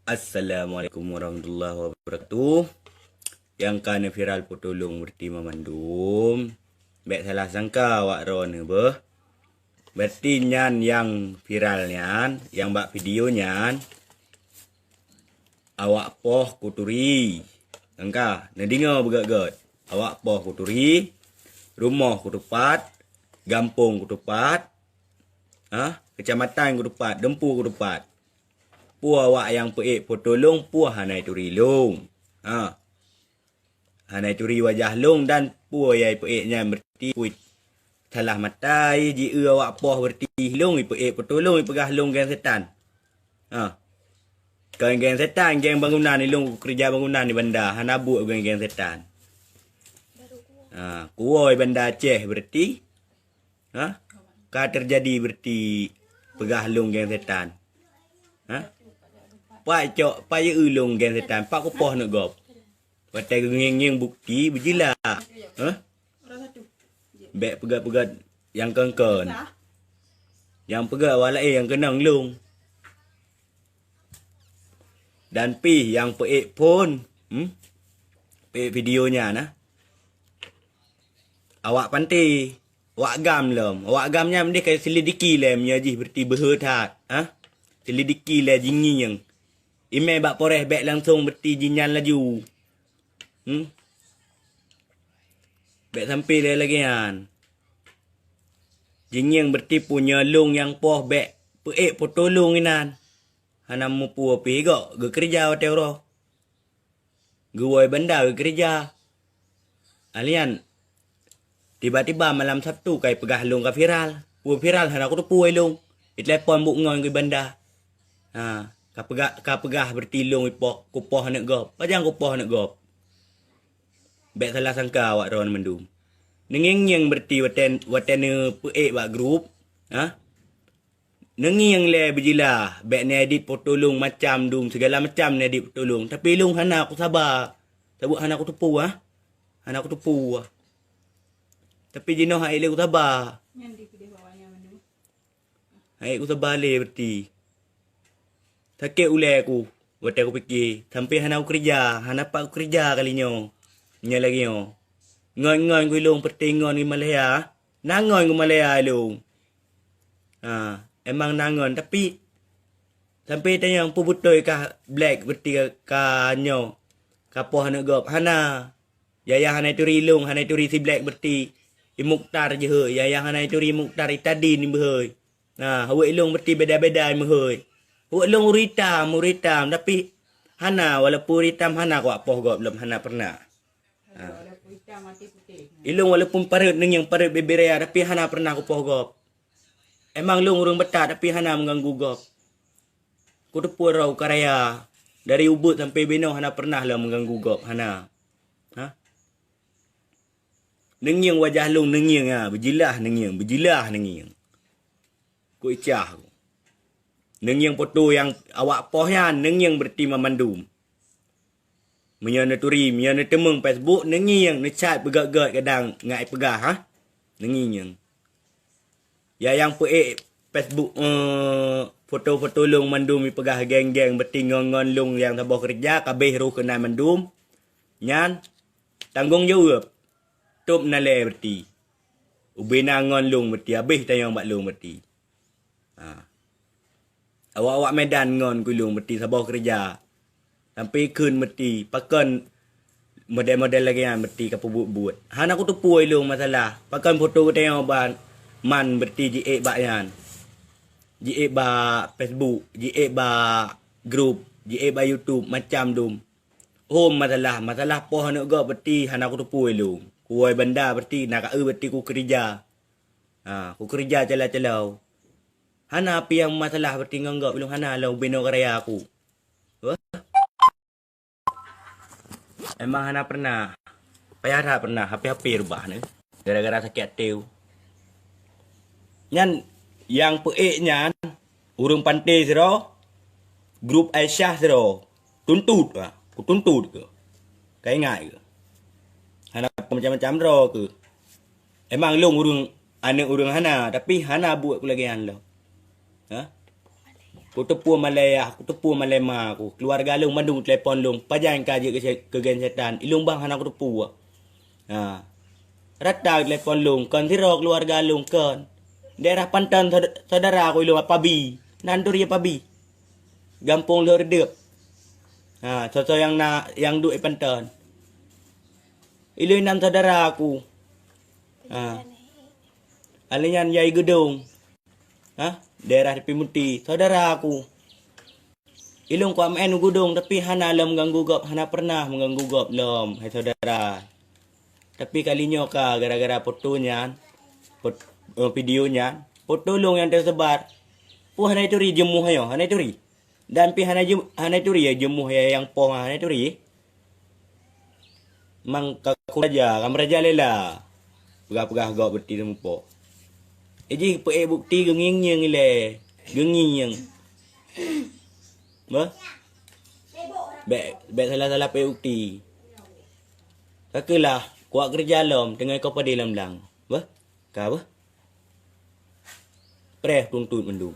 Assalamualaikum warahmatullahi wabarakatuh. Yang kana viral potolong berti memandum. Baik salah sangka awak ron beh. Berti nyan yang viral nyan, yang bak video nyan. Awak poh kuturi. Angka, nadinga begat-gat. Awak poh kuturi. Rumah kutupat. Gampung kutupat. Kecamatan kutupat. Dempu kutupat. Puah awak yang peik potolong, puah hanai turi long. Hanai turi wajah long dan puah yai peiknya berti puit. Salah matai ji awak poh berti long i peik potolong i pegah long geng setan. Geng setan, geng bangunan ni long kerja bangunan ni benda. Hana buat geng setan. Kuoi benda Aceh berti. Ka terjadi berti pegah long geng setan. Pak cok, pak ye ulung gen setan, pak ko poh nak gop. Patai ngeng bukti berjila. Bek pegat-pegat yang kengkon. Yang pegat walai yang kenang lung. Dan pi yang peik pun, peik videonya nah. Awak pantai, awak gam lem. Awak gamnya mendek kaya selidiki lem nyajih berti berhuthat, selidiki le jingi yang email bak poreh bek langsung berti jinyan laju. Bek sampai dia lagi kan. Jing yang berti punya long yang poh bek peik potolong inan. Hana mupu api gak ge kerja hotel roh. Guoi benda ge kerja. Alian tiba-tiba malam Sabtu kai pegah long ka viral. Pu viral hana aku tu puai long. I telefon buk ngon ge benda. Ka pegah bertilung ipoh kupoh nak gop. Pajang kupoh nak gop. Bek salah sangka awak ron mendum. Nengeng yang berti waten peik bak grup. Nengeng le berjila. Bek ni edit potolong macam dum. Segala macam ni edit potolong. Tapi long hana aku sabar. Sebut hana aku tupu Hana aku tupu Tapi jinoh hai le aku sabar. Hai aku sabar le berti. Sakit ulai aku. Buat aku fikir. Sampai hana aku kerja. Hana pak aku kerja kalinya. Nya lagi yo. Ngon-ngon ku ilung pertingon di Malaya. Nangon ku Malaya ilung. Emang nangon. Tapi. Sampai tanya yang pubutoi kah black berti kah nyo. Kapoh nak gop. Hana. Yaya hana turi ilung. Hana turi si black berti. I Mukhtar je he. Yaya hana turi Mukhtar i tadi ni behoi. Hawa ilung berti beda-beda ni behoi. Buat long uritam. Tapi hana walaupun uritam hana kau apoh gop belum hana pernah. Ilung walaupun parut yang parut beberea tapi hana pernah aku poh gop. Emang long urung betat tapi hana mengganggu gop. Ku tepur rau karaya dari Ubud sampai Benau hana pernah lah mengganggu gop hana. Nengyeng wajah long nengyeng berjilah nengyeng. Ku icah aku. Nengyeng foto yang awak poh yan, nengyeng berti memandum. Menyana turi, menyana temeng Facebook, nengyeng nechat begat-gat kadang ngai pegah Nengyeng. Ya yang peik Facebook foto-foto long mandum i pegah geng-geng berti ngon-ngon long yang tabah kerja kabeh ru kena mandum. Nyan tanggung jawab. Top nale berti. Ubina ngon long berti habis tayang bak long berti. Awak-awak Medan ngon kulung berti sabah kerja. Sampai kun berti. Pakan model-model lagi yang berti kapu buat. Hana aku tupu ilung masalah. Pakan foto ku tengok ban. Man berti jiek bak yan. Jiek bak Facebook. Jiek bak grup. Jiek bak YouTube. Macam dum. Masalah. Masalah poh nak gak berti. Hana aku tupu ilung. Kuai benda berti. Nak berti ku kerja. Ku kerja celah-celau. Hana api yang masalah bertinggal enggak belum hana lah beno karya aku. Emang hana pernah. Payah pernah hapi-hapi rubah ni. Gara-gara sakit hati. Nyan yang peik nyan urung pantai siro. Grup Aisyah siro. Tuntut Ku tuntut ke. Kau ingat ke? Hana macam-macam ro ke. Emang long urung anak urung hana tapi hana buat ku lagi han lo. Ku tepu Malaya, ku tepu Malema aku. Keluarga long mandung telefon long. Pajan kaje ke gen setan. Ilung bang hana ku tepu. Ha. Rata telefon long. Kan tiro keluarga long kan. Daerah Pantan saudara aku ilung Pabi. Nandur ya Pabi. Gampung lu redep. Ha, so yang duk Pantan. Ilung enam saudara aku. Ha. Alinyan Yai Gedung. Ha? Daerah Tepi Muti, saudara aku. Ilung ku amen gudung tapi hana lam mengganggu gop, hana pernah mengganggu gop lom, hai saudara. Tapi kalinya ka gara-gara fotonya, videonya, foto long yang tersebar. Pu hana itu ri jemuh ayo, hana itu ri. Dan pi hana itu ri ya jemuh ya yang po hana itu ri. Mang kaku raja, kam raja lela. Pegah-pegah gop beti temu po. Eji bukti genging yang ile. Genging yang. Ba? Be salah-salah bukti. Kakelah kuat kerja lom dengan kau pada lam lang. Ba? Ka ba? Preh tuntut mendung.